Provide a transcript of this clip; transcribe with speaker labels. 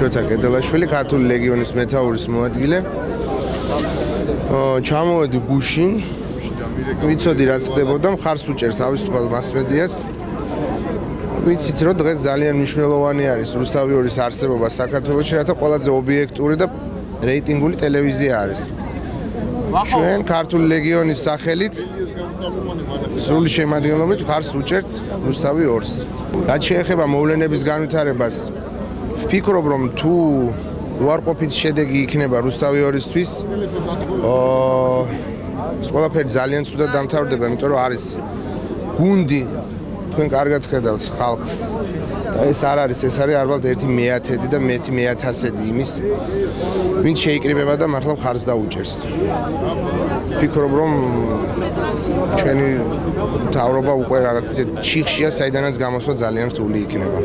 Speaker 1: შოთა კედელაშვილი, ქართული ლეგიონის მეთაურის მოადგილე. ჩამოვედი გუშინ. ვიცოდი რაც ხდებოდა, მხარს უჭერ თავისუფალ მასმედიას. ვიცით რომ დღეს ძალიან მნიშვნელოვანი არის რუსთავი 2-ის არსებობა საქართველოში, რათა ყველაზე ობიექტური და რეიტინგული ტელევიზია არის. ჩვენ ქართული ლეგიონის სახელით სრული შემადგენლობით მხარს უჭერთ რუსთავი 2-ს. რაც შეეხება მოვლენების განვითარებას, ვფიქრობ რომ თუ უარყოფითი შედეგი იქნება რუსთავი 2-ისთვის, ეს ყველაფერი ძალიან ცუდად დამთავრდება, იმიტომ რომ არის გუნდი, თქვენ კარგად ხედავთ ხალხს. და ეს არ არის, ეს არის ალბათ 1/1000 და 1/1000 იმის, ვინც შეიკრიბება და მართლა მხარს დაუჭერს. ვფიქრობ რომ ჩვენი მთავრობა უკვე რაღაც ისეთ ჩიხშია, საიდანაც გამოსვლა ძალიან რთული იქნება.